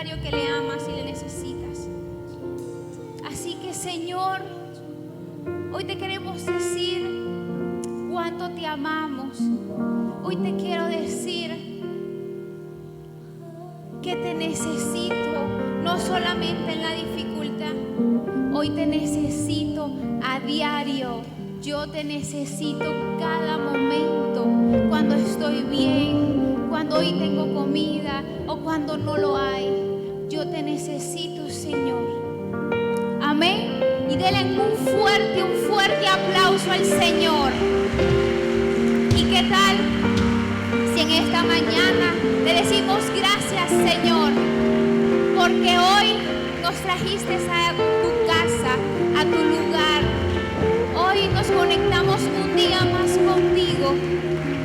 diario que le amas y le necesitas. Así que, Señor, hoy te queremos decir cuánto te amamos. Hoy te quiero decir que te necesito, no solamente en la dificultad. Hoy te necesito a diario. Yo te necesito cada momento, cuando estoy bien, cuando hoy tengo comida o cuando no lo hay. Yo te necesito, Señor. Amén. Y denle un fuerte aplauso al Señor. ¿Y qué tal si en esta mañana le decimos gracias, Señor? Porque hoy nos trajiste a tu casa, a tu lugar. Hoy nos conectamos un día más contigo,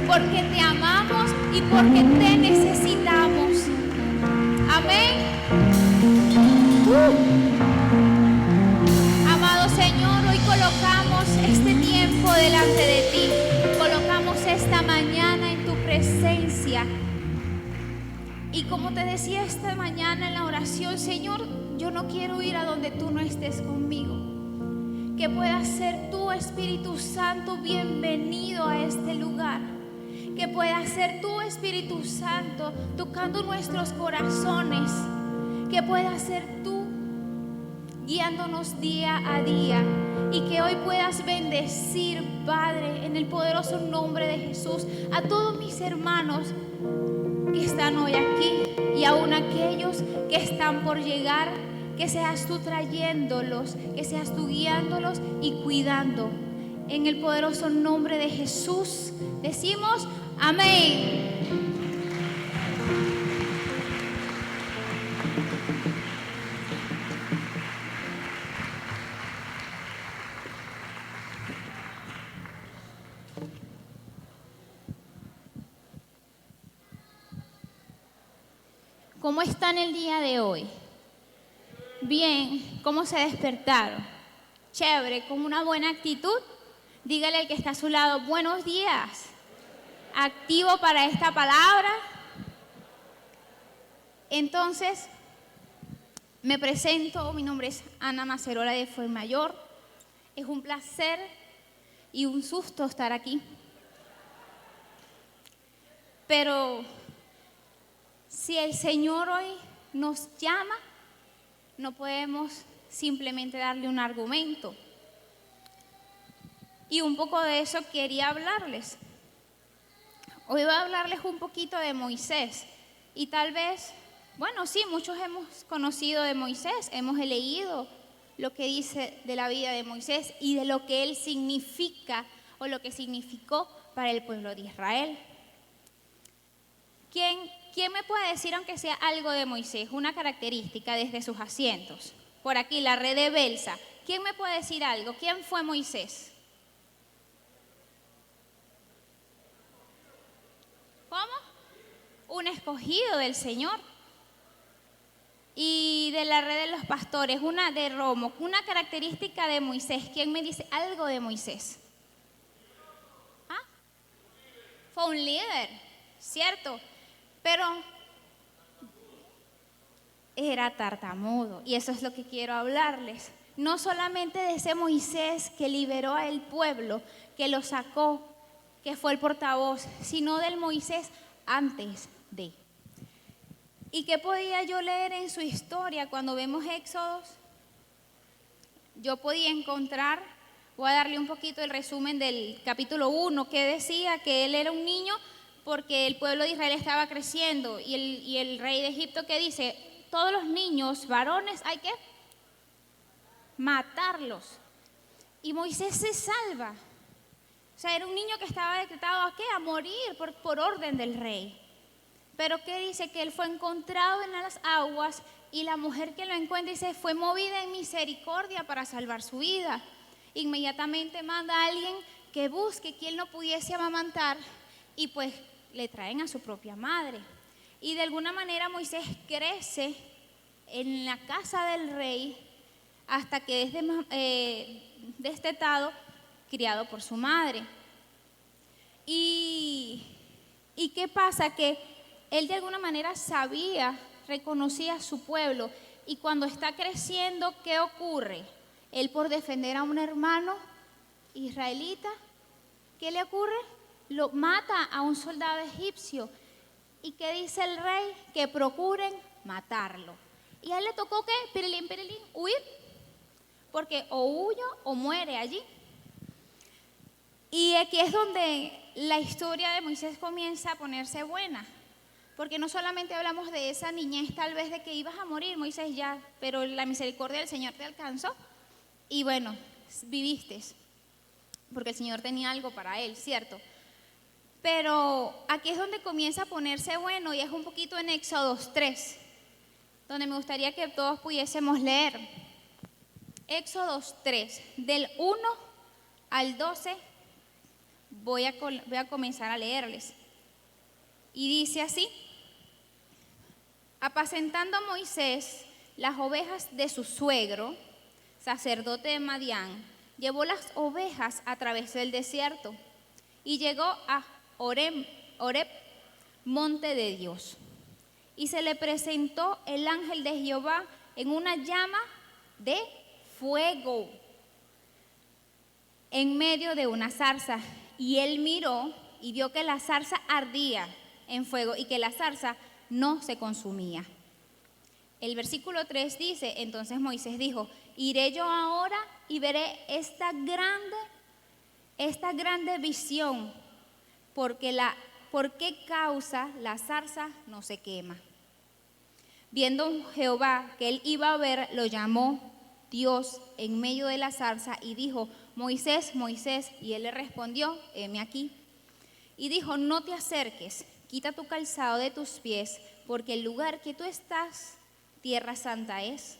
porque te amamos y porque te necesitamos. Amén. Amado Señor, hoy colocamos este tiempo delante de ti. Colocamos esta mañana en tu presencia. Y como te decía esta mañana en la oración, Señor, yo no quiero ir a donde tú no estés conmigo. Que puedas ser tú, Espíritu Santo, bienvenido a este lugar. Que puedas ser tú, Espíritu Santo, tocando nuestros corazones. Que puedas ser tú guiándonos día a día. Y que hoy puedas bendecir, Padre, en el poderoso nombre de Jesús, a todos mis hermanos que están hoy aquí y aún aquellos que están por llegar. Que seas tú trayéndolos, que seas tú guiándolos y cuidando. En el poderoso nombre de Jesús decimos amén. ¿Cómo están el día de hoy? Bien, ¿cómo se despertaron? Chévere, con una buena actitud. Dígale al que está a su lado, buenos días. Activo para esta palabra. Entonces, me presento, mi nombre es Ana Macerola de Fuenmayor. Es un placer y un susto estar aquí. Pero si el Señor hoy nos llama, no podemos simplemente darle un argumento. Y un poco de eso quería hablarles. Hoy voy a hablarles un poquito de Moisés. Y tal vez, bueno, sí, muchos hemos conocido de Moisés, hemos leído lo que dice de la vida de Moisés y de lo que él significa o lo que significó para el pueblo de Israel. ¿Quién me puede decir, aunque sea algo de Moisés, una característica desde sus asientos? Por aquí, la red de Belsa. ¿Quién me puede decir algo? ¿Quién fue Moisés? ¿Cómo? Un escogido del Señor. Y de la red de los pastores, una de Romo, una característica de Moisés. ¿Quién me dice algo de Moisés? ¿Ah? Fue un líder, ¿cierto? Pero era tartamudo, y eso es lo que quiero hablarles. No solamente de ese Moisés que liberó al pueblo, que lo sacó, que fue el portavoz, sino del Moisés antes de. ¿Y qué podía yo leer en su historia cuando vemos Éxodos? Yo podía encontrar, voy a darle un poquito el resumen del capítulo 1, que decía que él era un niño porque el pueblo de Israel estaba creciendo, y el rey de Egipto que dice, todos los niños varones hay que matarlos. Y Moisés se salva. O sea, era un niño que estaba decretado ¿a qué? A morir por orden del rey. Pero ¿qué dice? Que él fue encontrado en las aguas, y la mujer que lo encuentra dice, fue movida en misericordia para salvar su vida. Inmediatamente manda a alguien que busque quien no pudiese amamantar, y pues le traen a su propia madre. Y de alguna manera Moisés crece en la casa del rey hasta que es destetado, criado por su madre. ¿Y qué pasa? Que él de alguna manera sabía reconocía a su pueblo. Y cuando está creciendo, ¿qué ocurre? Él, por defender a un hermano israelita, ¿qué le ocurre? Lo mata a un soldado egipcio. ¿Y qué dice el rey? Que procuren matarlo. Y a él le tocó, ¿qué? Pirilín, huir. Porque o huyo o muere allí. Y aquí es donde la historia de Moisés comienza a ponerse buena. Porque no solamente hablamos de esa niñez, tal vez de que ibas a morir, Moisés, ya, pero la misericordia del Señor te alcanzó. Y bueno, viviste. Porque el Señor tenía algo para él, ¿cierto? Pero aquí es donde comienza a ponerse bueno, y es un poquito en Éxodo 3, donde me gustaría que todos pudiésemos leer. Éxodo 3, del 1 al 12, voy a comenzar a leerles. Y dice así: apacentando Moisés las ovejas de su suegro, sacerdote de Madián, llevó las ovejas a través del desierto y llegó a Horeb, monte de Dios. Y se le presentó el ángel de Jehová en una llama de fuego en medio de una zarza. Y él miró y vio que la zarza ardía en fuego y que la zarza no se consumía. El versículo 3 dice: entonces Moisés dijo: iré yo ahora y veré esta grande visión, ¿por qué causa la zarza no se quema? Viendo Jehová que él iba a ver, lo llamó Dios en medio de la zarza y dijo: Moisés, Moisés. Y él le respondió: heme aquí. Y dijo: no te acerques, quita tu calzado de tus pies, porque el lugar que tú estás, tierra santa es.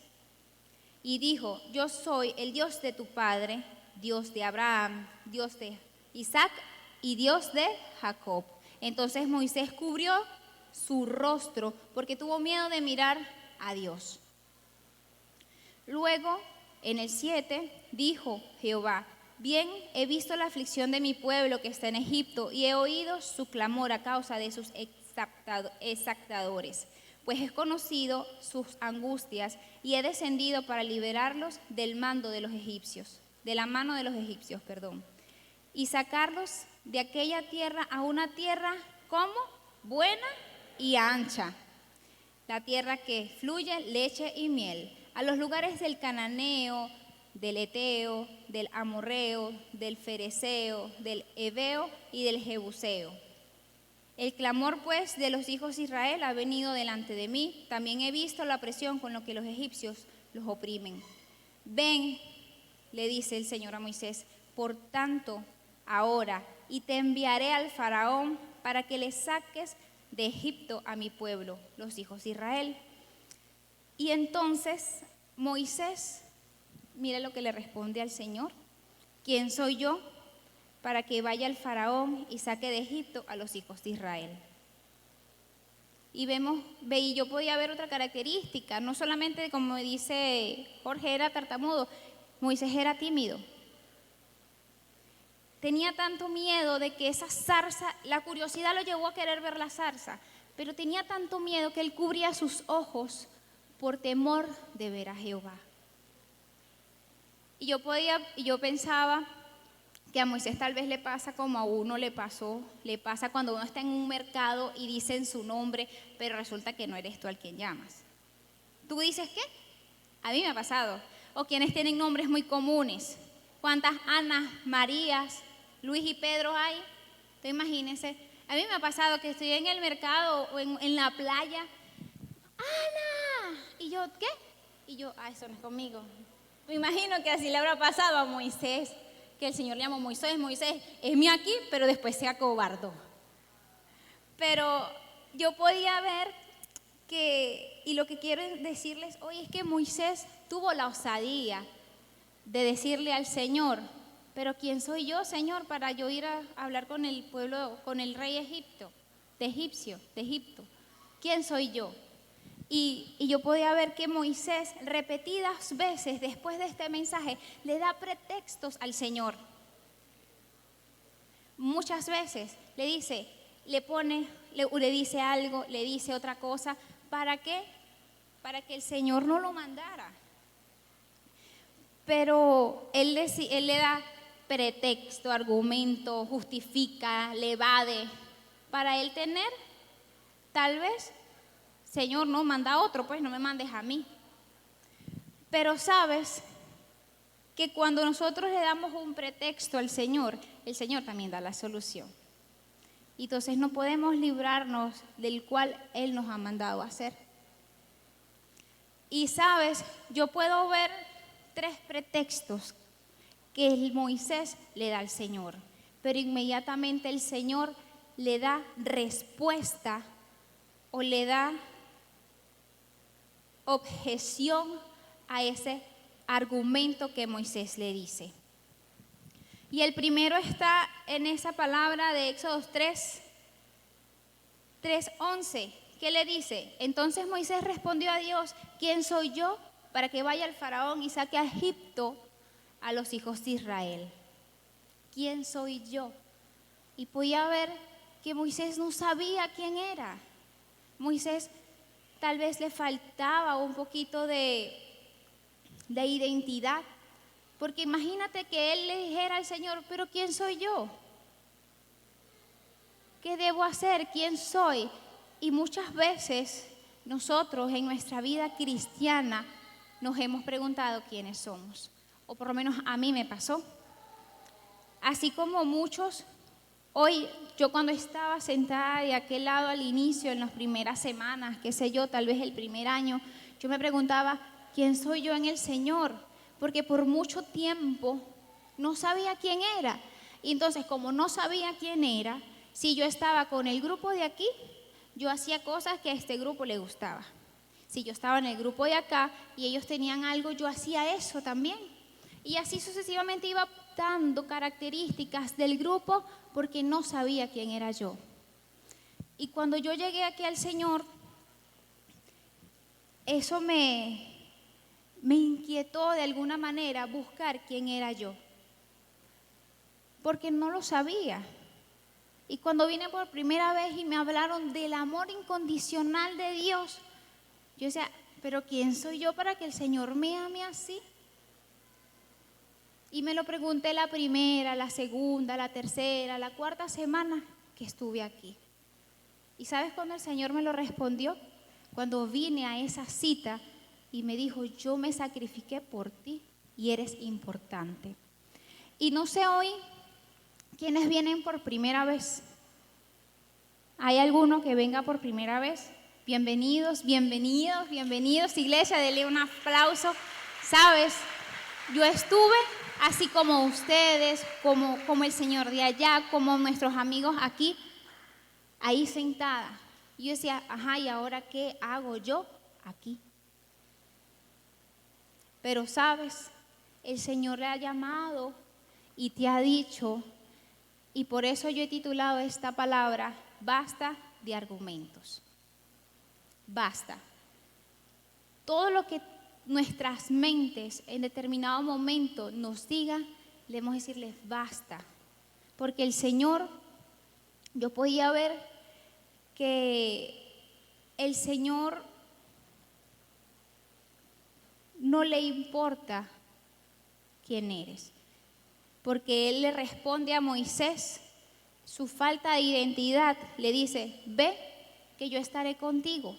Y dijo: yo soy el Dios de tu padre, Dios de Abraham, Dios de Isaac y Dios de Jacob. Entonces Moisés cubrió su rostro porque tuvo miedo de mirar a Dios. Luego, en el 7, dijo Jehová: bien he visto la aflicción de mi pueblo que está en Egipto, y he oído su clamor a causa de sus exactadores, pues he conocido sus angustias, y he descendido para liberarlos del mando de los egipcios, de la mano de los egipcios, y sacarlos de aquella tierra a una tierra como buena y ancha, la tierra que fluye leche y miel, a los lugares del cananeo, del eteo, del amorreo, del fereceo, del heveo y del jebuseo. El clamor pues de los hijos de Israel ha venido delante de mí. También he visto la presión con lo que los egipcios los oprimen. Ven, le dice el Señor a Moisés, por tanto ahora, y te enviaré al faraón para que le saques de Egipto a mi pueblo, los hijos de Israel. Y entonces Moisés, mira lo que le responde al Señor: ¿quién soy yo para que vaya al faraón y saque de Egipto a los hijos de Israel? Y y yo podía ver otra característica, no solamente, como dice Jorge, era tartamudo, Moisés era tímido. Tenía tanto miedo de que esa zarza, la curiosidad lo llevó a querer ver la zarza, pero tenía tanto miedo que él cubría sus ojos por temor de ver a Jehová. Y yo pensaba que a Moisés tal vez le pasa como a uno le pasa cuando uno está en un mercado y dicen su nombre, pero resulta que no eres tú al quien llamas. ¿Tú dices qué? A mí me ha pasado. O quienes tienen nombres muy comunes. ¿Cuántas Anas, Marías, Luis y Pedro hay? Entonces, imagínense. A mí me ha pasado que estoy en el mercado o en la playa. ¡Ana! Y yo, ¿qué? Y yo, eso no es conmigo. Me imagino que así le habrá pasado a Moisés, que el Señor le llamó: Moisés, Moisés, heme aquí, pero después se acobardó. Pero yo podía ver que, y lo que quiero decirles hoy es que Moisés tuvo la osadía de decirle al Señor: pero ¿quién soy yo, Señor, para yo ir a hablar con el pueblo, con el rey de Egipto? ¿Quién soy yo? Y yo podía ver que Moisés repetidas veces después de este mensaje le da pretextos al Señor. Muchas veces le dice algo, le dice otra cosa ¿Para qué? Para que el Señor no lo mandara. Pero él le da pretexto, argumento, justifica, le evade, para él tener, tal vez, Señor, no, manda a otro, pues no me mandes a mí. Pero sabes que cuando nosotros le damos un pretexto al Señor, el Señor también da la solución. Y entonces no podemos librarnos del cual Él nos ha mandado a hacer. Y sabes, yo puedo ver 3 pretextos que Moisés le da al Señor, pero inmediatamente el Señor le da respuesta o le da objeción a ese argumento que Moisés le dice. Y el primero está en esa palabra de Éxodo 3:11, que le dice: entonces Moisés respondió a Dios: ¿quién soy yo para que vaya al faraón y saque a Egipto a los hijos de Israel? ¿Quién soy yo? Y podía ver que Moisés no sabía quién era. Moisés tal vez le faltaba un poquito de identidad, porque imagínate que él le dijera al Señor: pero ¿quién soy yo? ¿Qué debo hacer? ¿Quién soy? Y muchas veces nosotros en nuestra vida cristiana nos hemos preguntado quiénes somos, o por lo menos a mí me pasó. Así como muchos, hoy yo cuando estaba sentada de aquel lado al inicio, en las primeras semanas, qué sé yo, tal vez el primer año, yo me preguntaba: ¿quién soy yo en el Señor? Porque por mucho tiempo no sabía quién era. Y entonces, como no sabía quién era, si yo estaba con el grupo de aquí, yo hacía cosas que a este grupo le gustaba. Si yo estaba en el grupo de acá y ellos tenían algo, yo hacía eso también. Y así sucesivamente iba dando características del grupo porque no sabía quién era yo. Y cuando yo llegué aquí al Señor, eso me inquietó de alguna manera buscar quién era yo, porque no lo sabía. Y cuando vine por primera vez y me hablaron del amor incondicional de Dios, yo decía: pero ¿quién soy yo para que el Señor me ame así? Y me lo pregunté la primera, la segunda, la tercera, la cuarta semana que estuve aquí. ¿Y sabes cuándo el Señor me lo respondió? Cuando vine a esa cita y me dijo: yo me sacrifiqué por ti y eres importante. Y no sé hoy quiénes vienen por primera vez. ¿Hay alguno que venga por primera vez? Bienvenidos, bienvenidos, bienvenidos. Iglesia, denle un aplauso. Sabes, yo estuve así como ustedes, como el Señor de allá, como nuestros amigos aquí, ahí sentada. Y yo decía: ajá, ¿y ahora qué hago yo aquí? Pero sabes, el Señor le ha llamado y te ha dicho, y por eso yo he titulado esta palabra: basta de argumentos. Basta. Todo lo que nuestras mentes en determinado momento nos digan, debemos decirles basta. Porque el Señor, yo podía ver que el Señor no le importa quién eres, porque Él le responde a Moisés su falta de identidad, le dice: ve que yo estaré contigo.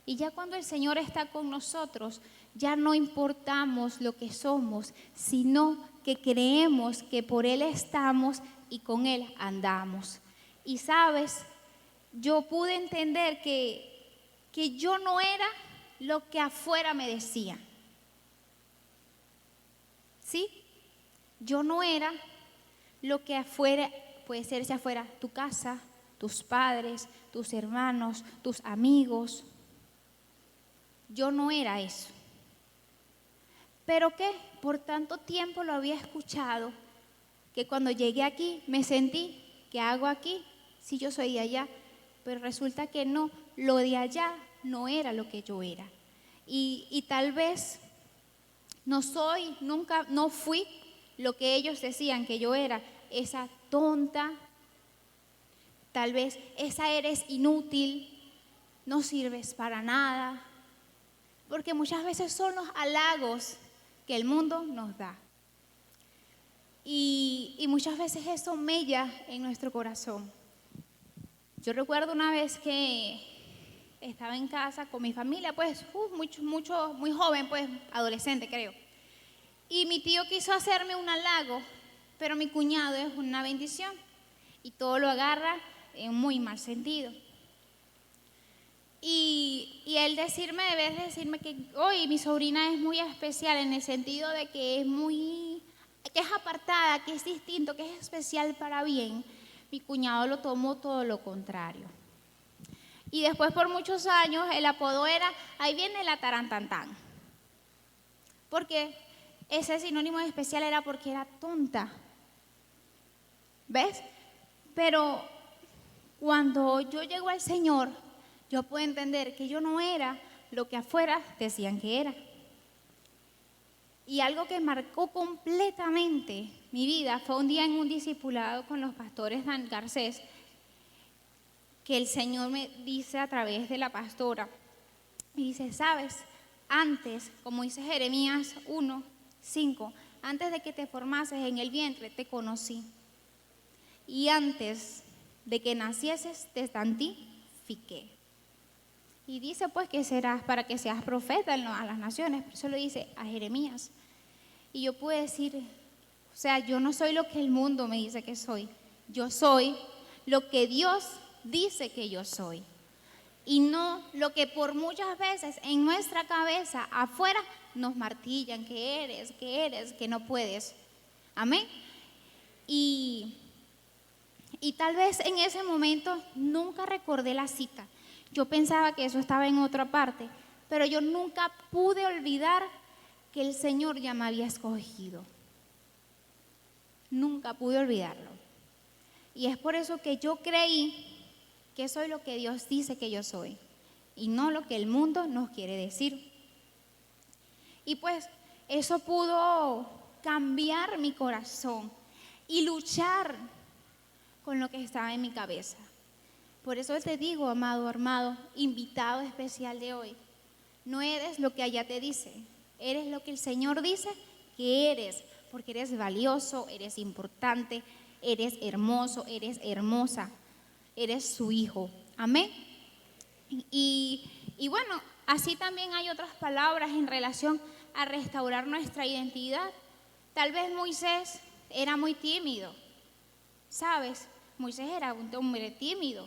Y ya cuando el Señor está con nosotros, ya no importamos lo que somos, sino que creemos que por Él estamos y con Él andamos. Y sabes, yo pude entender que yo no era lo que afuera me decían. ¿Sí? Yo no era lo que afuera, puede ser si afuera tu casa, tus padres, tus hermanos, tus amigos. Yo no era eso. ¿Pero qué? Por tanto tiempo lo había escuchado, que cuando llegué aquí me sentí: ¿qué hago aquí si yo soy de allá? Pero resulta que no, lo de allá no era lo que yo era. Y tal vez no soy, nunca, no fui lo que ellos decían que yo era, esa tonta, tal vez esa eres inútil, no sirves para nada, porque muchas veces son los halagos que el mundo nos da. Y muchas veces eso mella en nuestro corazón. Yo recuerdo una vez que estaba en casa con mi familia, pues muy joven, pues adolescente creo. Y mi tío quiso hacerme un halago, pero mi cuñado es una bendición y todo lo agarra en muy mal sentido. Y él debe decirme que hoy mi sobrina es muy especial en el sentido de que es apartada, que es distinto, que es especial para bien. Mi cuñado lo tomó todo lo contrario. Y después por muchos años el apodo era, ahí viene la tarantantán. Porque ese sinónimo de especial era porque era tonta. ¿Ves? Pero cuando yo llego al Señor, yo puedo entender que yo no era lo que afuera decían que era. Y algo que marcó completamente mi vida fue un día en un discipulado con los pastores Dan Garcés, que el Señor me dice a través de la pastora, me dice, ¿sabes? Antes, como dice Jeremías 1:5, antes de que te formases en el vientre te conocí. Y antes de que nacieses te santifiqué. Y dice pues que serás para que seas profeta a las naciones, pero eso lo dice a Jeremías. Y yo puedo decir, o sea, yo no soy lo que el mundo me dice que soy, yo soy lo que Dios dice que yo soy. Y no lo que por muchas veces en nuestra cabeza afuera nos martillan, que eres, que no puedes. Amén. Y tal vez en ese momento nunca recordé la cita. Yo pensaba que eso estaba en otra parte, pero yo nunca pude olvidar que el Señor ya me había escogido. Nunca pude olvidarlo. Y es por eso que yo creí que soy lo que Dios dice que yo soy y no lo que el mundo nos quiere decir. Y pues eso pudo cambiar mi corazón y luchar con lo que estaba en mi cabeza. Por eso te digo, amado, invitado especial de hoy, no eres lo que allá te dice, eres lo que el Señor dice que eres, porque eres valioso, eres importante, eres hermoso, eres hermosa, eres su hijo. Amén. Y bueno, así también hay otras palabras en relación a restaurar nuestra identidad. Tal vez Moisés era muy tímido, ¿sabes? Moisés era un hombre tímido.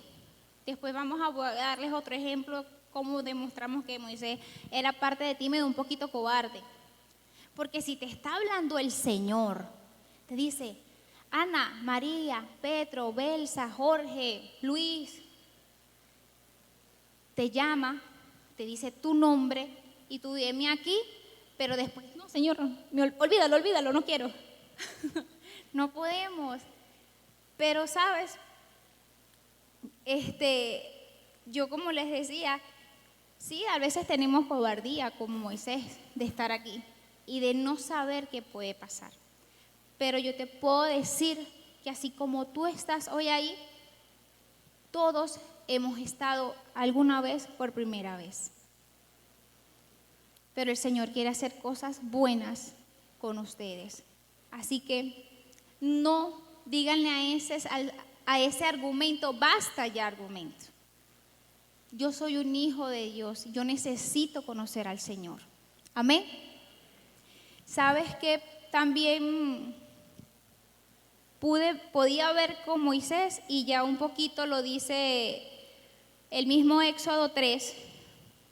Después vamos a darles otro ejemplo, cómo demostramos que Moisés era parte de tímido, un poquito cobarde. Porque si te está hablando el Señor, te dice, Ana, María, Pedro, Belsa, Jorge, Luis, te llama, te dice tu nombre y tú dime aquí, pero después, no, Señor, olvídalo, no quiero. No podemos. Pero, ¿sabes? Yo como les decía, sí, a veces tenemos cobardía como Moisés de estar aquí y de no saber qué puede pasar. Pero yo te puedo decir que así como tú estás hoy ahí, todos hemos estado alguna vez por primera vez. Pero el Señor quiere hacer cosas buenas con ustedes. Así que no díganle a ese argumento, basta ya argumento. Yo soy un hijo de Dios, yo necesito conocer al Señor. Amén. ¿Sabes que también podía ver con Moisés? Y ya un poquito lo dice el mismo Éxodo 3,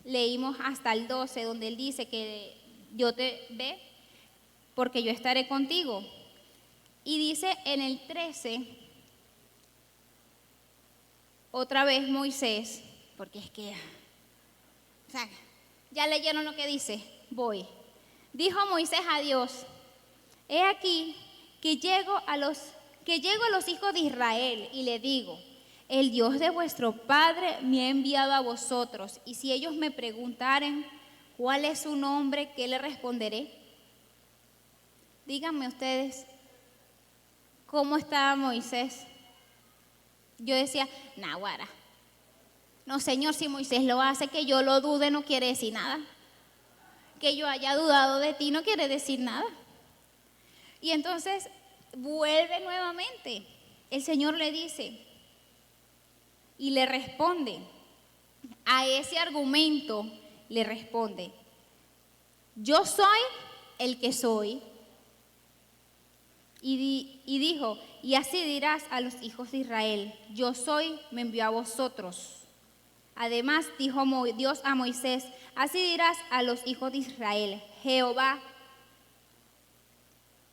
leímos hasta el 12, donde él dice que yo te ve porque yo estaré contigo. Y dice en el 13, otra vez Moisés, porque es que, o sea, ya leyeron lo que dice, voy. Dijo Moisés a Dios, he aquí que llego a los hijos de Israel y le digo, el Dios de vuestro Padre me ha enviado a vosotros, y si ellos me preguntaren cuál es su nombre, ¿qué le responderé? Díganme ustedes, ¿cómo estaba Moisés? Yo decía, naguara, No, Señor, si Moisés lo hace, que yo lo dude no quiere decir nada. Que yo haya dudado de ti no quiere decir nada. Y entonces vuelve nuevamente. El Señor le dice y le responde. A ese argumento le responde: yo soy el que soy. Y dijo: y así dirás a los hijos de Israel: yo soy, me envió a vosotros. Además dijo Dios a Moisés: así dirás a los hijos de Israel: Jehová,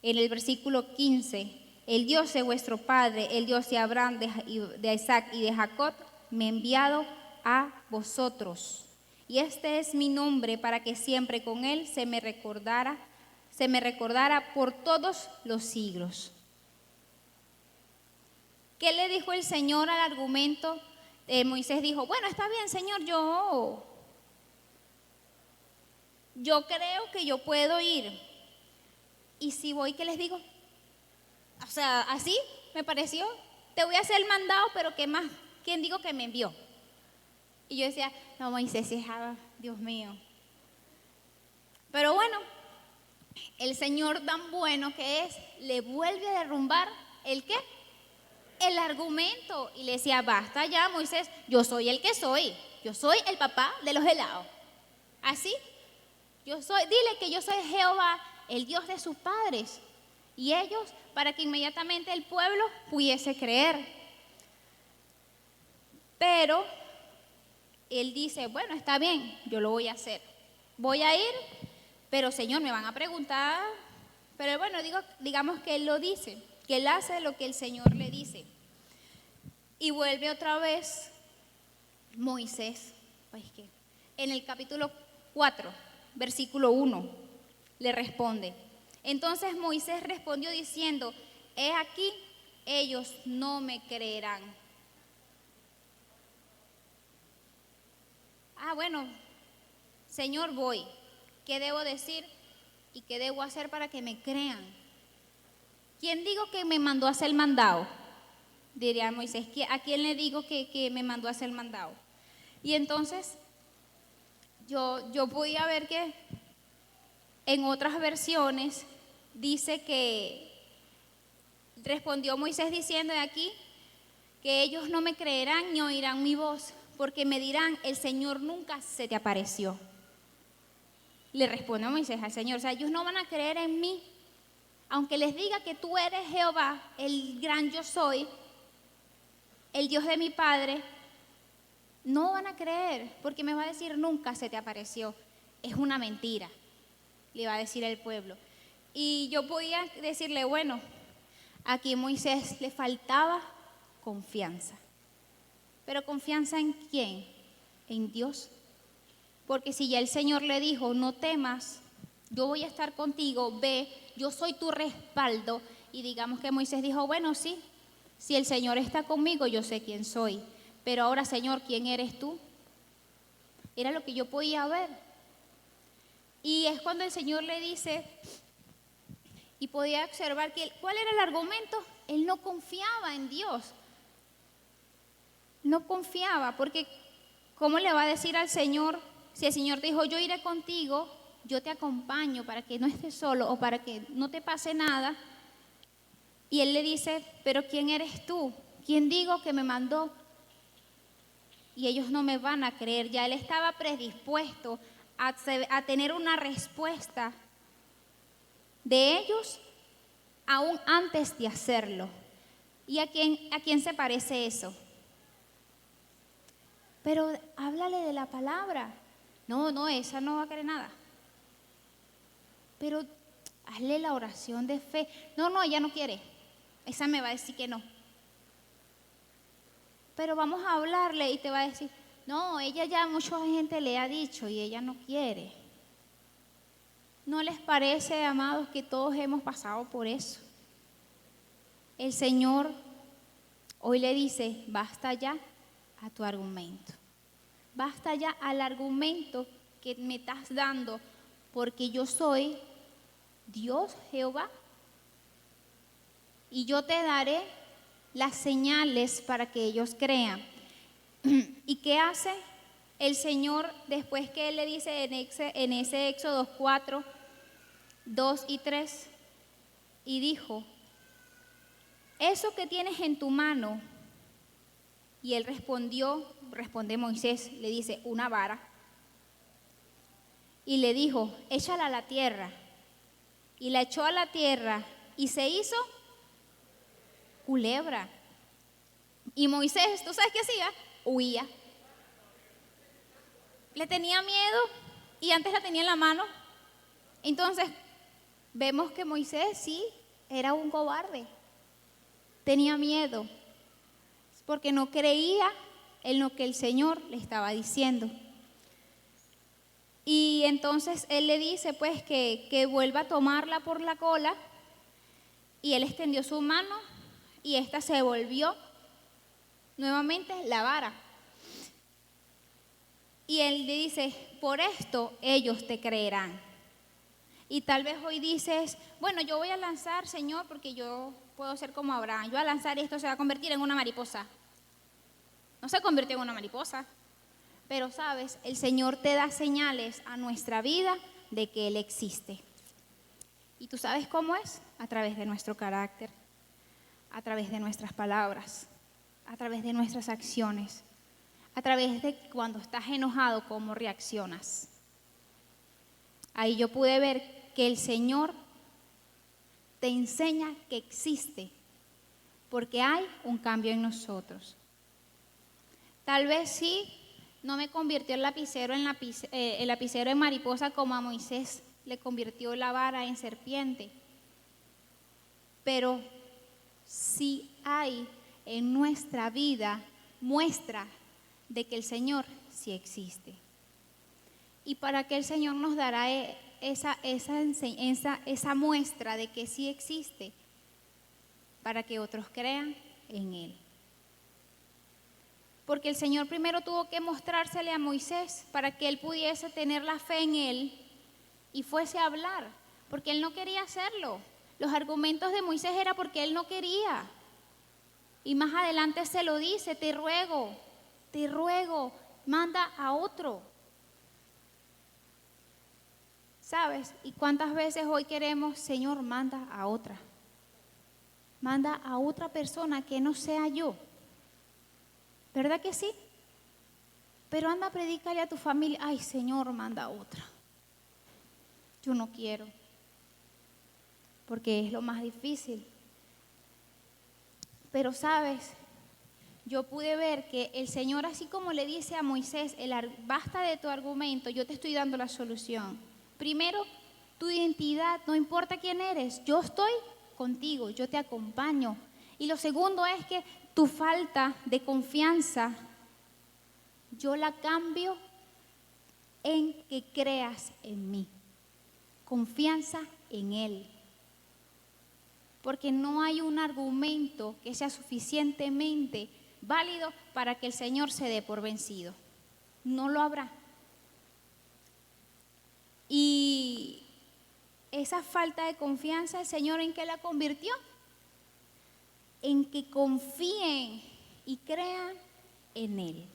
en el versículo 15, el Dios de vuestro padre, el Dios de Abraham, de Isaac y de Jacob, me ha enviado a vosotros. Y este es mi nombre, para que siempre con él se me recordara por todos los siglos. ¿Qué le dijo el Señor al argumento? Moisés dijo: bueno, está bien, Señor, yo creo que yo puedo ir. Y si voy, ¿qué les digo? O sea, así me pareció. Te voy a hacer el mandado, pero ¿qué más? ¿Quién digo que me envió? Y yo decía: no, Moisés, Dios mío. Pero bueno, el Señor tan bueno que es, le vuelve a derrumbar ¿el qué? El argumento. Y le decía: basta ya, Moisés, yo soy el que soy. Yo soy el papá de los helados. Así, dile que yo soy Jehová, el Dios de sus padres. Y ellos, para que inmediatamente el pueblo pudiese creer. Pero él dice: bueno, está bien, yo lo voy a hacer. Voy a ir, pero Señor, me van a preguntar. Pero bueno, digamos que él lo dice, que él hace lo que el Señor le dice. Y vuelve otra vez Moisés, en el capítulo 4, versículo 1, le responde. Entonces Moisés respondió diciendo: he aquí, ellos no me creerán. Bueno, Señor, voy. ¿Qué debo decir y qué debo hacer para que me crean? ¿Quién digo que me mandó a hacer el mandado? Diría Moisés: ¿a quién le digo que me mandó a hacer el mandado? Y entonces yo podía ver que en otras versiones dice que respondió Moisés diciendo de aquí que ellos no me creerán ni oirán mi voz, porque me dirán: el Señor nunca se te apareció. Le responde Moisés al Señor: o sea, ellos no van a creer en mí, aunque les diga que tú eres Jehová, el gran yo soy, el Dios de mi padre. No van a creer, porque me va a decir: nunca se te apareció. Es una mentira, le va a decir el pueblo. Y yo podía decirle: bueno, aquí a Moisés le faltaba confianza. ¿Pero confianza en quién? En Dios. Porque si ya el Señor le dijo: no temas, yo voy a estar contigo, ve, yo soy tu respaldo. Y digamos que Moisés dijo: bueno, sí, si el Señor está conmigo, yo sé quién soy. Pero ahora, Señor, ¿quién eres tú? Era lo que yo podía ver. Y es cuando el Señor le dice, y podía observar ¿cuál era el argumento? Él no confiaba en Dios. No confiaba, porque ¿cómo le va a decir al Señor? Si el Señor te dijo: yo iré contigo, yo te acompaño para que no estés solo o para que no te pase nada. Y él le dice: pero ¿quién eres tú? ¿Quién digo que me mandó? Y ellos no me van a creer. Ya él estaba predispuesto a tener una respuesta de ellos aún antes de hacerlo. ¿Y a quién se parece eso? Pero háblale de la palabra. No, esa no va a querer nada. Pero hazle la oración de fe. No, ella no quiere. Esa me va a decir que no. Pero vamos a hablarle y te va a decir: no, ella ya mucha gente le ha dicho y ella no quiere. ¿No les parece, amados, que todos hemos pasado por eso? El Señor hoy le dice: basta ya a tu argumento. Basta ya al argumento que me estás dando, porque yo soy Dios, Jehová, y yo te daré las señales para que ellos crean. ¿Y qué hace el Señor después que Él le dice en ese Éxodo 4, 2 y 3? Y dijo, eso que tienes en tu mano. Y él responde Moisés, le dice, una vara. Y le dijo, échala a la tierra. Y la echó a la tierra y se hizo culebra. Y Moisés, ¿tú sabes qué hacía? Huía. Le tenía miedo y antes la tenía en la mano. Entonces, vemos que Moisés sí era un cobarde. Tenía miedo porque no creía en lo que el Señor le estaba diciendo. Y entonces él le dice pues que vuelva a tomarla por la cola, y él extendió su mano y esta se volvió nuevamente la vara. Y él le dice, por esto ellos te creerán. Y tal vez hoy dices, bueno, yo voy a lanzar, Señor, porque yo puedo ser como Abraham, yo voy a lanzar y esto se va a convertir en una mariposa. No se convirtió en una mariposa, pero sabes, el Señor te da señales a nuestra vida de que Él existe. ¿Y tú sabes cómo es? A través de nuestro carácter, a través de nuestras palabras, a través de nuestras acciones, a través de cuando estás enojado, cómo reaccionas. Ahí yo pude ver que el Señor te enseña que existe, porque hay un cambio en nosotros. Tal vez sí, no me convirtió el lapicero en mariposa como a Moisés le convirtió la vara en serpiente, pero sí hay en nuestra vida muestra de que el Señor sí existe. Y para que el Señor nos dará esa muestra de que sí existe, para que otros crean en Él. Porque el Señor primero tuvo que mostrársele a Moisés para que él pudiese tener la fe en Él y fuese a hablar, porque él no quería hacerlo. Los argumentos de Moisés era porque él no quería. Y más adelante se lo dice, te ruego, manda a otro. ¿Sabes? ¿Y cuántas veces hoy queremos, Señor, manda a otra? Manda a otra persona que no sea yo. ¿Verdad que sí? Pero anda, predícale a tu familia, ay, Señor, manda a otra. Yo no quiero, porque es lo más difícil. Pero sabes, yo pude ver que el Señor, así como le dice a Moisés, basta de tu argumento, yo te estoy dando la solución. Primero, tu identidad, no importa quién eres, yo estoy contigo, yo te acompaño. Y lo segundo es que tu falta de confianza, yo la cambio en que creas en mí. Confianza en Él. Porque no hay un argumento que sea suficientemente válido para que el Señor se dé por vencido. No lo habrá. Y esa falta de confianza, ¿el Señor en qué la convirtió? En que confíen y crean en Él.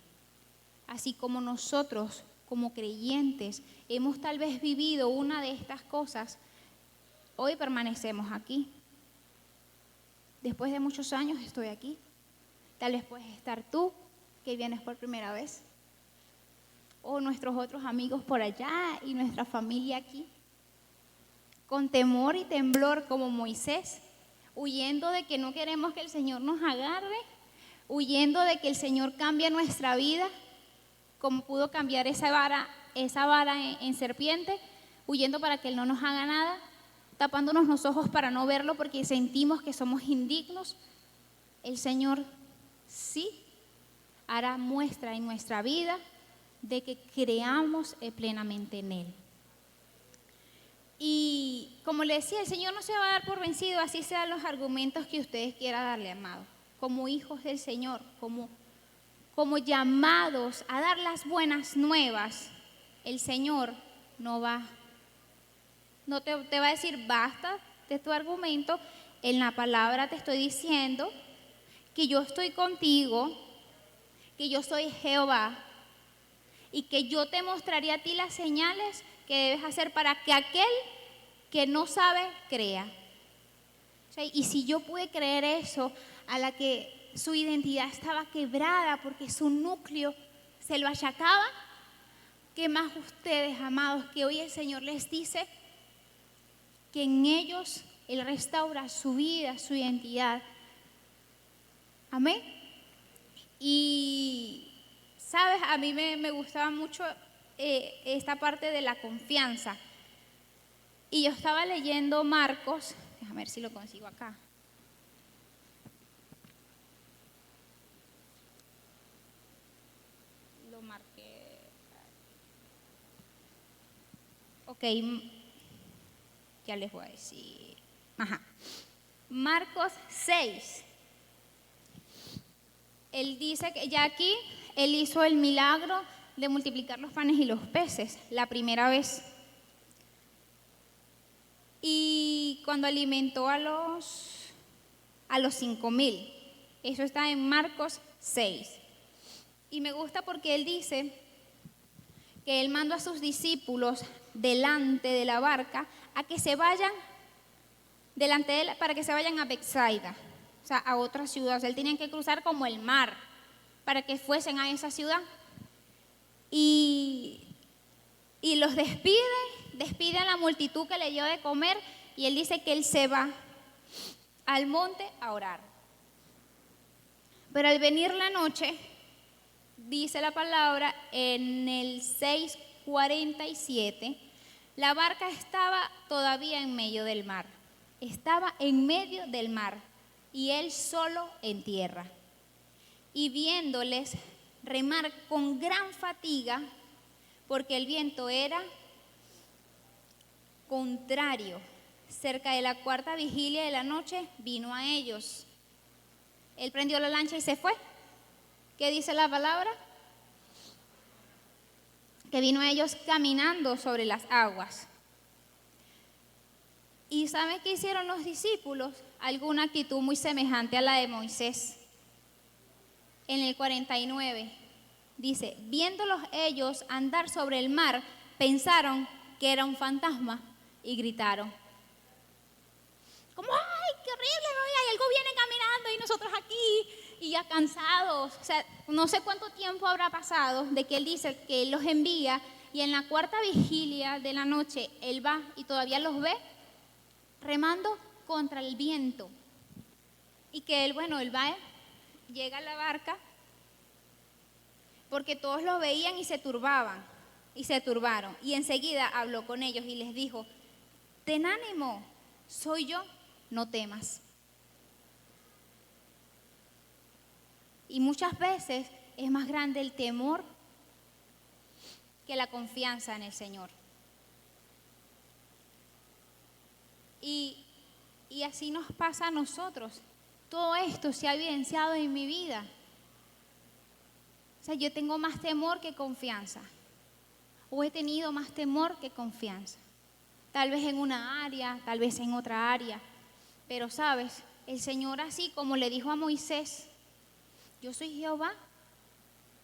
Así como nosotros, como creyentes, hemos tal vez vivido una de estas cosas, hoy permanecemos aquí. Después de muchos años estoy aquí. Tal vez puedes estar tú, que vienes por primera vez, o nuestros otros amigos por allá y nuestra familia aquí, con temor y temblor como Moisés, huyendo de que no queremos que el Señor nos agarre, huyendo de que el Señor cambie nuestra vida, como pudo cambiar esa vara en serpiente, huyendo para que Él no nos haga nada, tapándonos los ojos para no verlo porque sentimos que somos indignos. El Señor sí hará muestra en nuestra vida de que creamos plenamente en Él. Y como le decía, el Señor no se va a dar por vencido, así sean los argumentos que ustedes quieran darle, amado. Como hijos del Señor, como llamados a dar las buenas nuevas, el Señor no te va a decir basta de tu argumento. En la palabra te estoy diciendo que yo estoy contigo, que yo soy Jehová y que yo te mostraré a ti las señales que debes hacer para que aquel que no sabe crea. O sea, y si yo pude creer eso, a la que su identidad estaba quebrada porque su núcleo se lo achacaba, ¿qué más ustedes, amados, que hoy el Señor les dice que en ellos Él restaura su vida, su identidad? Amén. Y, ¿sabes? A mí me gustaba mucho esta parte de la confianza. Y yo estaba leyendo Marcos, déjame ver si lo consigo acá. Lo marqué. Ok, ya les voy a decir. Ajá. Marcos 6. Él dice que ya aquí Él hizo el milagro de multiplicar los panes y los peces, la primera vez. Y cuando alimentó a los 5,000. Eso está en Marcos 6. Y me gusta porque Él dice que Él mandó a sus discípulos delante de la barca a que se vayan para que se vayan a Betsaida, o sea, a otra ciudad. O sea, Él tenía que cruzar como el mar para que fuesen a esa ciudad. Y los despide a la multitud que le dio de comer, y Él dice que Él se va al monte a orar. Pero al venir la noche, dice la palabra en el 6:47, la barca estaba todavía en medio del mar. Estaba en medio del mar y Él solo en tierra. Y viéndoles remar con gran fatiga, porque el viento era contrario, cerca de la cuarta vigilia de la noche, vino a ellos. Él prendió la lancha y se fue. ¿Qué dice la palabra? Que vino a ellos caminando sobre las aguas. ¿Y saben qué hicieron los discípulos? Alguna actitud muy semejante a la de Moisés. En el 49 dice, viéndolos ellos andar sobre el mar, pensaron que era un fantasma y gritaron. Como, ¡ay, qué horrible! ¿No? Y algo viene caminando y nosotros aquí y ya cansados. O sea, no sé cuánto tiempo habrá pasado de que Él dice que Él los envía, y en la cuarta vigilia de la noche Él va y todavía los ve remando contra el viento. Y que Él va, llega a la barca, porque todos lo veían y se turbaban, y se turbaron. Y enseguida habló con ellos y les dijo, ten ánimo, soy yo, no temas. Y muchas veces es más grande el temor que la confianza en el Señor. Y así nos pasa a nosotros. Todo esto se ha evidenciado en mi vida. O sea, yo tengo más temor que confianza. O he tenido más temor que confianza. Tal vez en una área, tal vez en otra área. Pero sabes, el Señor, así como le dijo a Moisés, yo soy Jehová,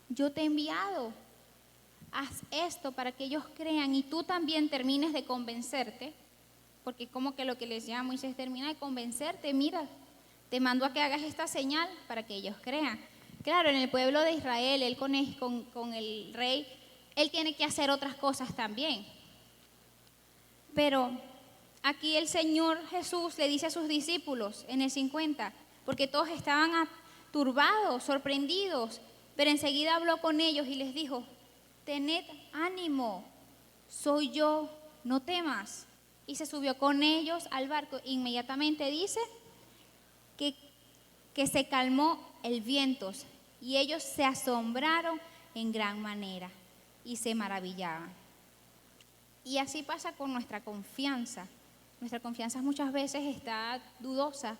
yo te he enviado. Haz esto para que ellos crean y tú también termines de convencerte. Porque como que lo que les llama Moisés termina de convencerte, mira, te mando a que hagas esta señal para que ellos crean. Claro, en el pueblo de Israel, él con el rey, él tiene que hacer otras cosas también. Pero aquí el Señor Jesús le dice a sus discípulos en el 50, porque todos estaban turbados, sorprendidos, pero enseguida habló con ellos y les dijo, tened ánimo, soy yo, no temas. Y se subió con ellos al barco. Inmediatamente dice que se calmó el viento y ellos se asombraron en gran manera y se maravillaban. Y así pasa con nuestra confianza. Nuestra confianza muchas veces está dudosa.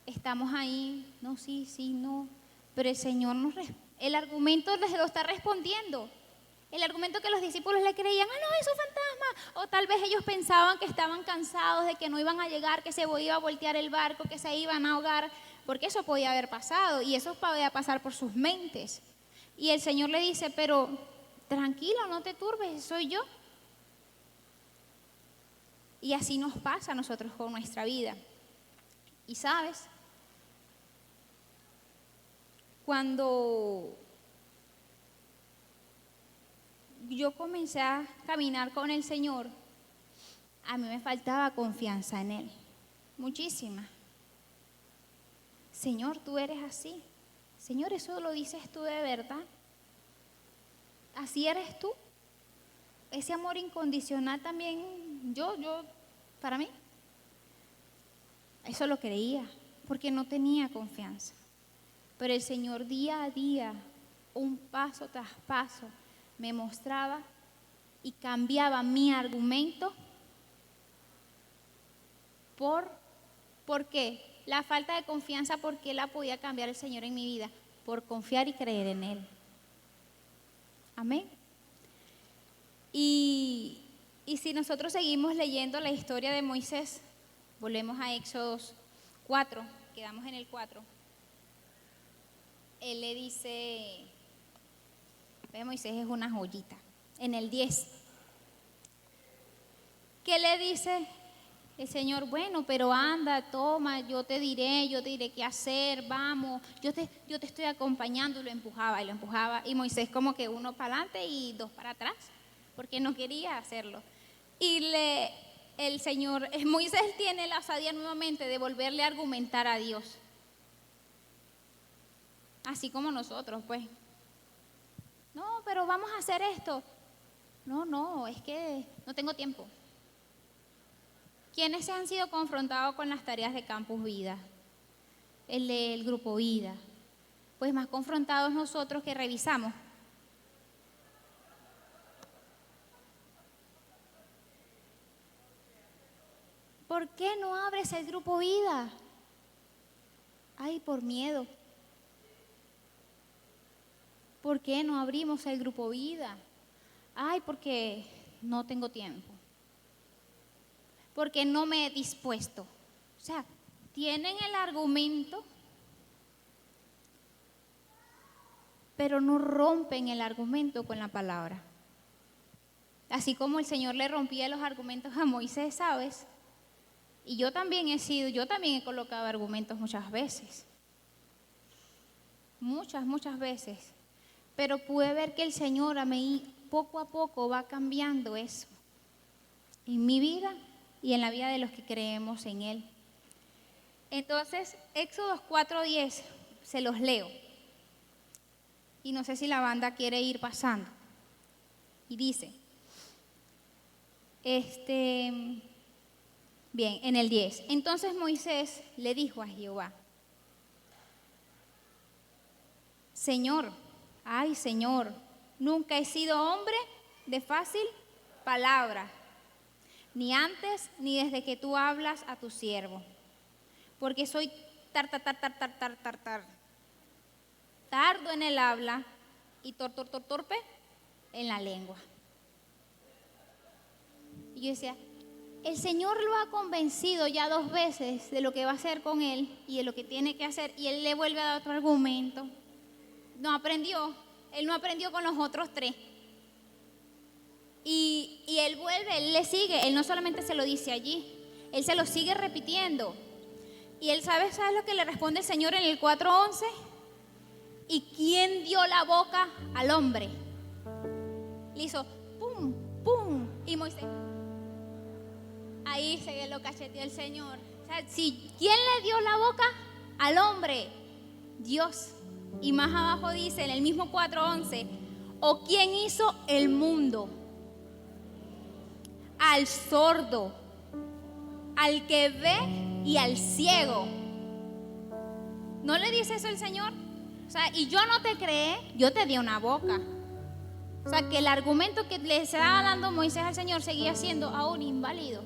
Estamos ahí, no, sí, no. Pero el Señor el argumento les lo está respondiendo. El argumento que los discípulos le creían, no, es un fantasma. O tal vez ellos pensaban que estaban cansados, de que no iban a llegar, que se iba a voltear el barco, que se iban a ahogar, porque eso podía haber pasado y eso podía pasar por sus mentes. Y el Señor le dice, pero tranquilo, no te turbes, soy yo. Y así nos pasa a nosotros con nuestra vida. Y sabes, cuando yo comencé a caminar con el Señor, a mí me faltaba confianza en Él, muchísima. Señor, tú eres así. Señor, ¿eso lo dices tú de verdad? ¿Así eres tú? Ese amor incondicional también, para mí, eso lo creía, porque no tenía confianza. Pero el Señor día a día, un paso tras paso, me mostraba y cambiaba mi argumento ¿por qué? La falta de confianza, ¿por qué la podía cambiar el Señor en mi vida? Por confiar y creer en Él. Amén. Y si nosotros seguimos leyendo la historia de Moisés, volvemos a Éxodo 4, quedamos en el 4. Él le dice, Moisés es una joyita, en el 10. ¿Qué le dice el Señor? Bueno, pero anda, toma, yo te diré qué hacer, vamos, yo te estoy acompañando. Y lo empujaba, y Moisés como que uno para adelante y dos para atrás, porque no quería hacerlo. Y Moisés tiene la osadía nuevamente de volverle a argumentar a Dios, así como nosotros, pues. No, pero vamos a hacer esto. No, es que no tengo tiempo. ¿Quiénes se han sido confrontados con las tareas de Campus Vida? El Grupo Vida. Pues más confrontados nosotros que revisamos. ¿Por qué no abres el Grupo Vida? Ay, por miedo. ¿Por qué no abrimos el Grupo Vida? Ay, porque no tengo tiempo. Porque no me he dispuesto. O sea, tienen el argumento, pero no rompen el argumento con la palabra. Así como el Señor le rompía los argumentos a Moisés, ¿sabes? Y yo también he colocado argumentos muchas veces. Muchas veces. Pero pude ver que el Señor a mí poco a poco va cambiando eso en mi vida y en la vida de los que creemos en Él. Entonces, Éxodo 4:10, se los leo. Y no sé si la banda quiere ir pasando. Y dice, bien, en el 10. Entonces Moisés le dijo a Jehová, Señor, nunca he sido hombre de fácil palabra, ni antes ni desde que tú hablas a tu siervo, porque soy tardo en el habla y torpe en la lengua. Y yo decía, el Señor lo ha convencido ya 2 veces de lo que va a hacer con él y de lo que tiene que hacer, y él le vuelve a dar otro argumento. Él no aprendió con los otros 3. Y él vuelve, él le sigue, él no solamente se lo dice allí, él se lo sigue repitiendo. Y él ¿sabes lo que le responde el Señor en el 4:11? ¿Y quién dio la boca al hombre? Le hizo pum, pum, y Moisés, ahí se lo cacheteó el Señor. O sea, ¿quién le dio la boca al hombre? Dios. Y más abajo dice, en el mismo 4:11, ¿o quién hizo el mundo? Al sordo, al que ve y al ciego. ¿No le dice eso el Señor? O sea, y yo no te creé, yo te di una boca. O sea, que el argumento que le estaba dando Moisés al Señor seguía siendo aún inválido.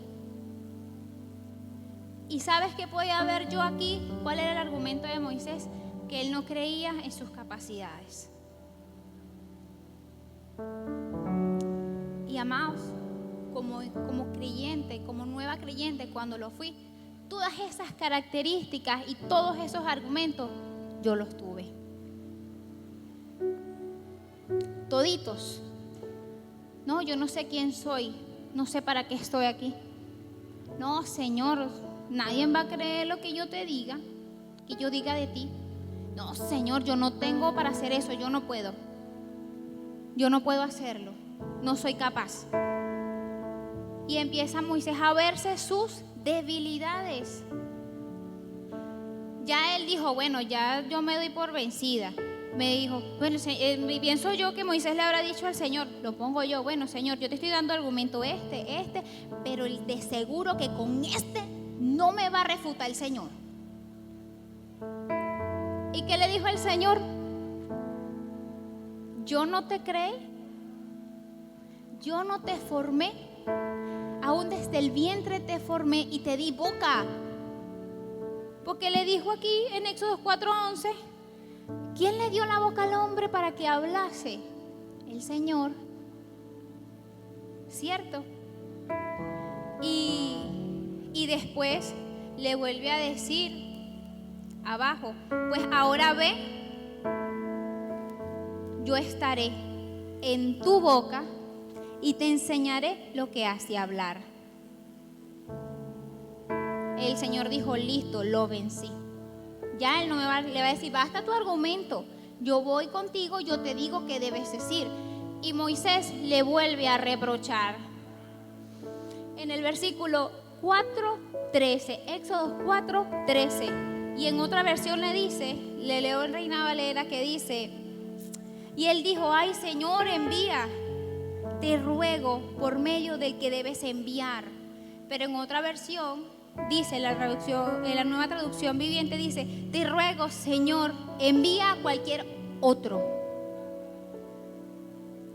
¿Y sabes qué podía ver yo aquí? ¿Cuál era el argumento de Moisés? Que él no creía en sus capacidades. Y amados, como creyente, como nueva creyente, cuando lo fui, todas esas características y todos esos argumentos yo los tuve. toditos. No, yo no sé quién soy, no sé para qué estoy aquí. No, Señor, nadie va a creer lo que yo te diga, que yo diga de ti. No, Señor, yo no tengo para hacer eso, yo no puedo. Yo no puedo hacerlo, no soy capaz. Y empieza Moisés a verse sus debilidades. Ya él dijo, bueno, ya yo me doy por vencida. Me dijo, bueno, pienso yo que Moisés le habrá dicho al Señor, lo pongo yo, bueno, Señor, yo te estoy dando argumento pero de seguro que con este no me va a refutar el Señor. ¿Y qué le dijo el Señor? Yo no te creé, yo no te formé, aún desde el vientre te formé y te di boca. Porque le dijo aquí en Éxodo 4:11, ¿quién le dio la boca al hombre para que hablase? El Señor, ¿cierto? Y después le vuelve a decir abajo, pues ahora ve, yo estaré en tu boca y te enseñaré lo que has de hablar. El Señor dijo, listo, lo vencí. Ya Él no le va a decir, basta tu argumento, yo voy contigo, yo te digo qué debes decir. Y Moisés le vuelve a reprochar. En el versículo 4:13, Éxodo 4:13, y en otra versión le dice, le leo en Reina Valera que dice, y él dijo, ay Señor, envía, te ruego por medio del que debes enviar. Pero en otra versión dice, en la Nueva Traducción Viviente dice, te ruego Señor, envía a cualquier otro.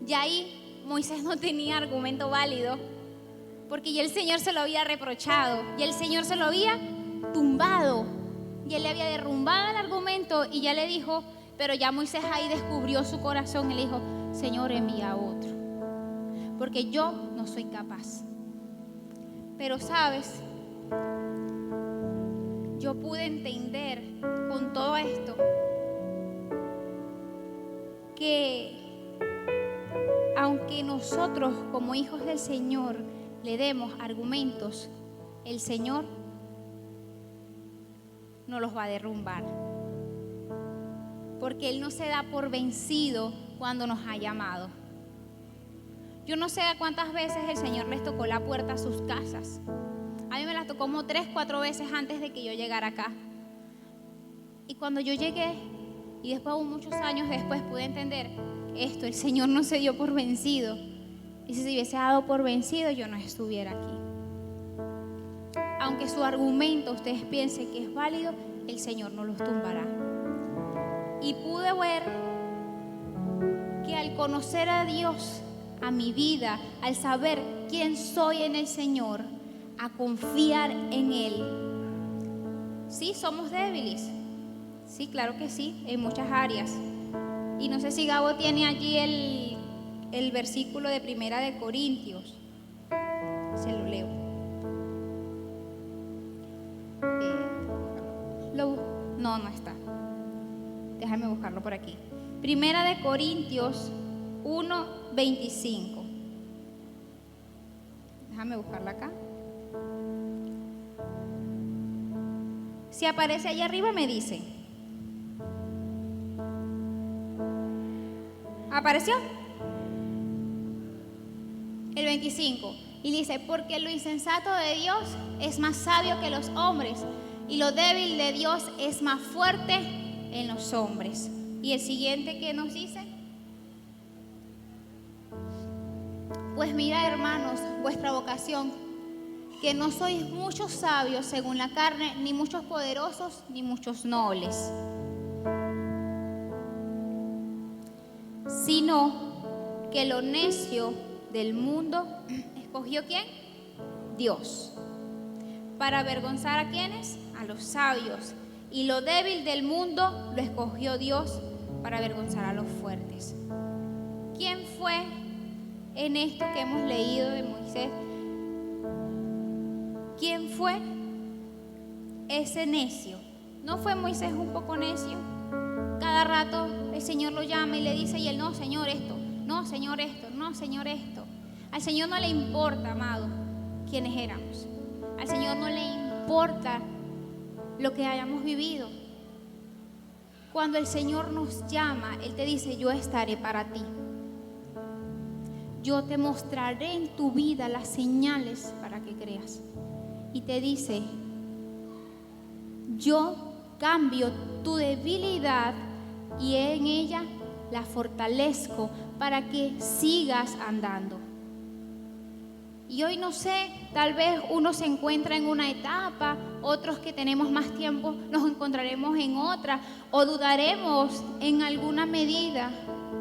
Y ahí Moisés no tenía argumento válido, porque ya el Señor se lo había reprochado, y el Señor se lo había tumbado, y él le había derrumbado el argumento, y ya le dijo, pero ya Moisés ahí descubrió su corazón y le dijo, Señor, envía a otro, porque yo no soy capaz. Pero sabes, yo pude entender con todo esto que aunque nosotros como hijos del Señor le demos argumentos, el Señor no los va a derrumbar, porque Él no se da por vencido cuando nos ha llamado. Yo no sé a cuántas veces el Señor les tocó la puerta a sus casas. A mí me las tocó como 3-4 veces antes de que yo llegara acá. Y cuando yo llegué, y después muchos años después pude entender esto, el Señor no se dio por vencido. Y si se hubiese dado por vencido, yo no estuviera aquí. Aunque su argumento ustedes piensen que es válido, el Señor no los tumbará. Y pude ver que al conocer a Dios, a mi vida, al saber quién soy en el Señor, a confiar en Él. Sí, somos débiles. Sí, claro que sí, en muchas áreas. Y no sé si Gabo tiene allí el versículo de 1 Corintios. Se lo leo. No está. Déjame buscarlo por aquí. 1 Corintios 1:25. Déjame buscarla acá. Si aparece allá arriba me dice. ¿Apareció? El 25. Y dice, porque lo insensato de Dios es más sabio que los hombres, y lo débil de Dios es más fuerte en los hombres. Y el siguiente que nos dice, pues mira, hermanos, vuestra vocación, que no sois muchos sabios según la carne, ni muchos poderosos, ni muchos nobles, sino que lo necio del mundo escogió ¿quién? Dios, para avergonzar a ¿quiénes? A los sabios. Y lo débil del mundo lo escogió Dios para avergonzar a los fuertes. ¿Quién fue en esto que hemos leído de Moisés? ¿Quién fue ese necio? ¿No fue Moisés un poco necio? Cada rato el Señor lo llama y le dice, y él, no, Señor, esto, no, Señor, esto, no, Señor, esto. Al Señor no le importa, amado, quiénes éramos. Al Señor no le importa lo que hayamos vivido. Cuando el Señor nos llama, Él te dice, yo estaré para ti. Yo te mostraré en tu vida las señales para que creas. Y te dice, yo cambio tu debilidad y en ella la fortalezco para que sigas andando. Y hoy no sé, tal vez uno se encuentra en una etapa, otros que tenemos más tiempo nos encontraremos en otra, o dudaremos en alguna medida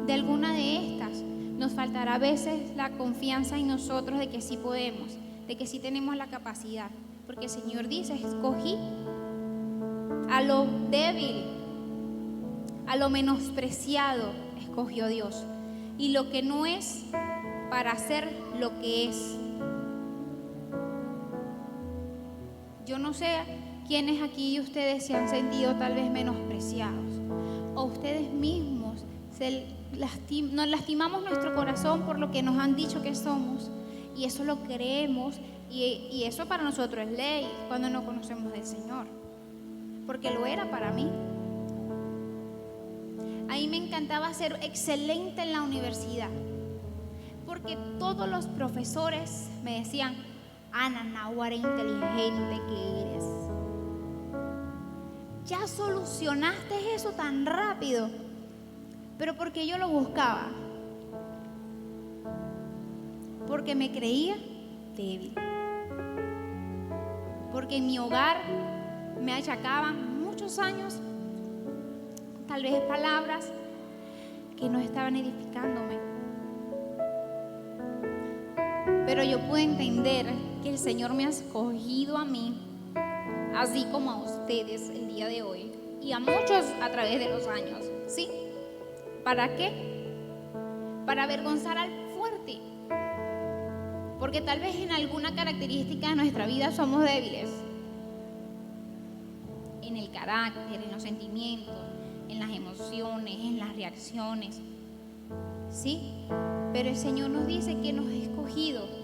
de alguna de estas. Nos faltará a veces la confianza en nosotros de que sí podemos, de que sí tenemos la capacidad, porque el Señor dice, escogí a lo débil, a lo menospreciado, escogió Dios, y lo que no es para hacer lo que es. Yo no sé quiénes aquí de ustedes se han sentido tal vez menospreciados, o ustedes mismos nos lastimamos nuestro corazón por lo que nos han dicho que somos, y eso lo creemos, y eso para nosotros es ley cuando no conocemos del Señor, porque lo era para mí. A mí me encantaba ser excelente en la universidad, porque todos los profesores me decían, Ana, náguara inteligente que eres. Ya solucionaste eso tan rápido, pero porque yo lo buscaba, porque me creía débil, porque en mi hogar me achacaban muchos años, tal vez palabras que no estaban edificándome. Pero yo pude entender que el Señor me ha escogido a mí, así como a ustedes el día de hoy, y a muchos a través de los años, ¿sí? ¿Para qué? Para avergonzar al fuerte. Porque tal vez en alguna característica de nuestra vida somos débiles. En el carácter, en los sentimientos, en las emociones, en las reacciones, ¿sí? Pero el Señor nos dice que nos ha escogido.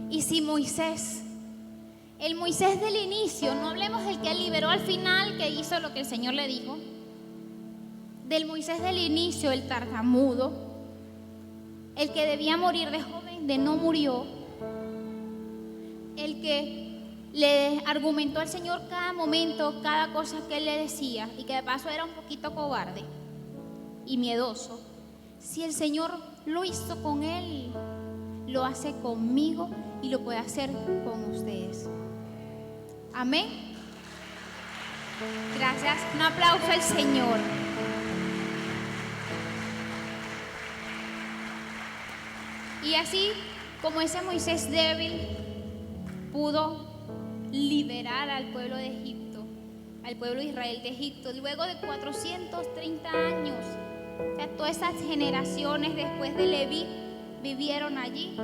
Y si Moisés, el Moisés del inicio, no hablemos del que liberó al final, que hizo lo que el Señor le dijo, del Moisés del inicio, el tartamudo, el que debía morir de joven, de no murió, el que le argumentó al Señor cada momento, cada cosa que Él le decía, y que de paso era un poquito cobarde y miedoso. Si el Señor lo hizo con él, lo hace conmigo y lo puede hacer con ustedes. Amén. Gracias. Un aplauso al Señor. Y así como ese Moisés débil pudo liberar al pueblo de Egipto, al pueblo de Israel de Egipto, luego de 430 años, o sea, todas esas generaciones después de Leví vivieron allí.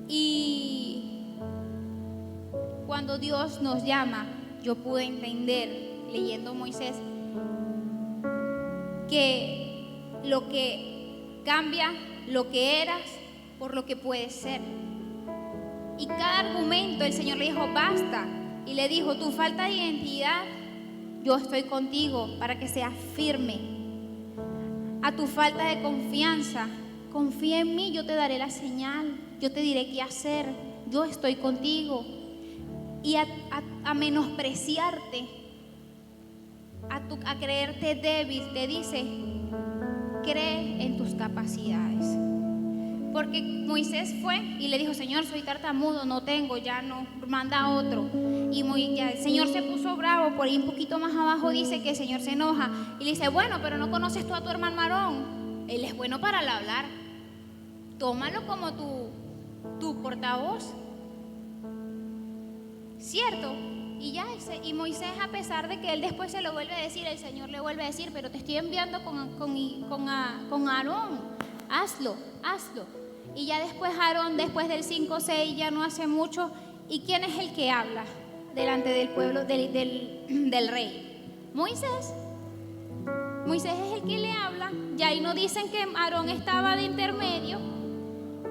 Y cuando Dios nos llama, yo pude entender, leyendo Moisés, que lo que cambia lo que eras por lo que puedes ser. Y cada argumento el Señor le dijo, basta. Y le dijo, tu falta de identidad, yo estoy contigo para que seas firme. A tu falta de confianza, confía en mí, yo te daré la señal, yo te diré qué hacer, yo estoy contigo. Y a menospreciarte, a creerte débil, te dice, cree en tus capacidades. Porque Moisés fue y le dijo, Señor, soy tartamudo, no tengo, ya no, manda a otro. Y ya el Señor se puso bravo. Por ahí un poquito más abajo dice que el Señor se enoja y le dice, bueno, pero no conoces tú a tu hermano Aarón, él es bueno para hablar, tómalo como tu portavoz, ¿cierto? Y ya, y Moisés, a pesar de que él después se lo vuelve a decir, el Señor le vuelve a decir, pero te estoy enviando con Aarón, hazlo. Y ya después Aarón, después del 5-6, ya no hace mucho. ¿Y quién es el que habla delante del pueblo, del rey? Moisés Moisés es el que le habla. Y ahí no dicen que Aarón estaba de intermedio.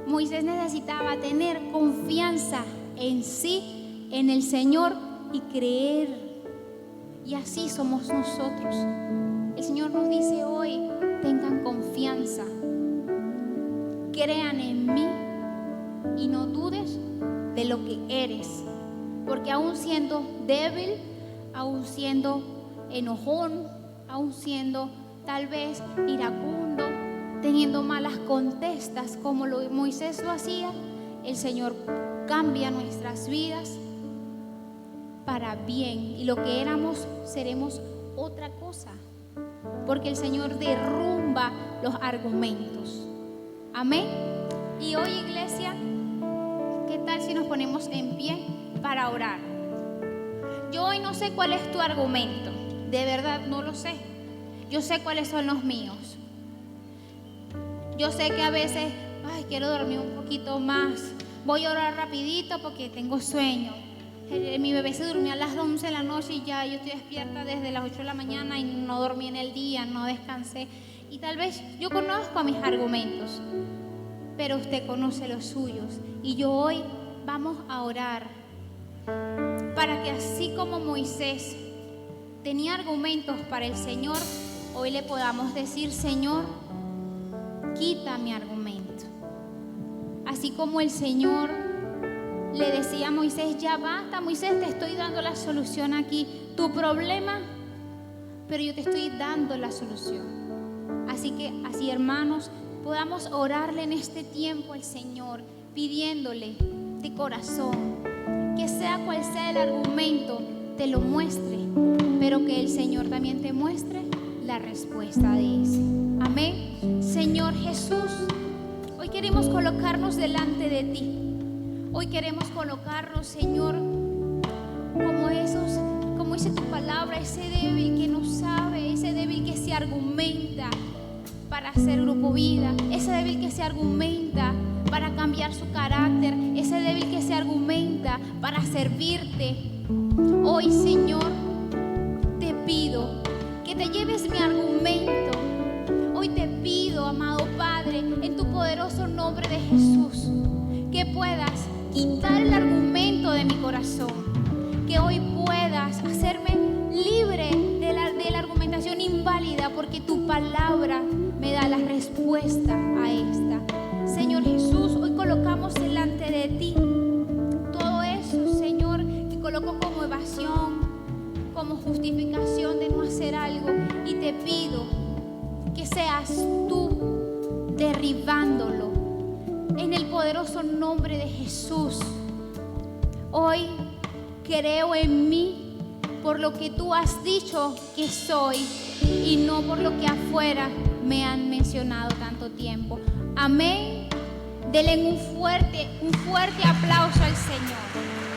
Moisés necesitaba tener confianza en sí, en el Señor, y creer. Y así somos nosotros. El Señor nos dice hoy: tengan confianza, crean en mí y no dudes de lo que eres. Porque aún siendo débil, aún siendo enojón, aún siendo tal vez iracundo, teniendo malas contestas como Moisés lo hacía, el Señor cambia nuestras vidas para bien, y lo que éramos seremos otra cosa, porque el Señor derrumba los argumentos. Amén. Y hoy, iglesia, ¿qué tal si nos ponemos en pie para orar? Yo hoy no sé cuál es tu argumento, de verdad no lo sé. Yo sé cuáles son los míos. Yo sé que a veces, quiero dormir un poquito más, voy a orar rapidito porque tengo sueño. Mi bebé se durmió a las 11 de la noche y ya yo estoy despierta desde las 8 de la mañana y no dormí en el día, no descansé. Y tal vez yo conozco mis argumentos, pero usted conoce los suyos. Y yo hoy vamos a orar para que, así como Moisés tenía argumentos para el Señor, hoy le podamos decir: Señor, quita mi argumento. Así como el Señor le decía a Moisés: ya basta, Moisés, te estoy dando la solución aquí, tu problema, pero yo te estoy dando la solución. Así que, así, hermanos, podamos orarle en este tiempo al Señor, pidiéndole de corazón que sea cual sea el argumento, te lo muestre, pero que el Señor también te muestre la respuesta de ese. Amén. Señor Jesús, hoy queremos colocarnos delante de ti. Hoy queremos colocarnos, Señor, como dice tu palabra, ese débil que no sabe, ese débil que se argumenta para hacer Grupo Vida, ese débil que se argumenta para cambiar su carácter, ese débil que se argumenta para servirte. Hoy, Señor, te pido que te lleves mi argumento. Hoy te pido, amado Padre, en tu poderoso nombre de Jesús, que puedas quitar el argumento de mi corazón, que hoy puedas hacerme libre de la argumentación inválida, porque tu palabra me da la respuesta a esta. Señor Jesús, hoy colocamos delante de ti todo eso, Señor, que coloco como evasión, como justificación de no hacer algo, y te pido que seas tú derribándolo en el poderoso nombre de Jesús. Hoy creo en mí por lo que tú has dicho que soy, y no por lo que afuera me han mencionado tanto tiempo. Amén. Denle un fuerte aplauso al Señor.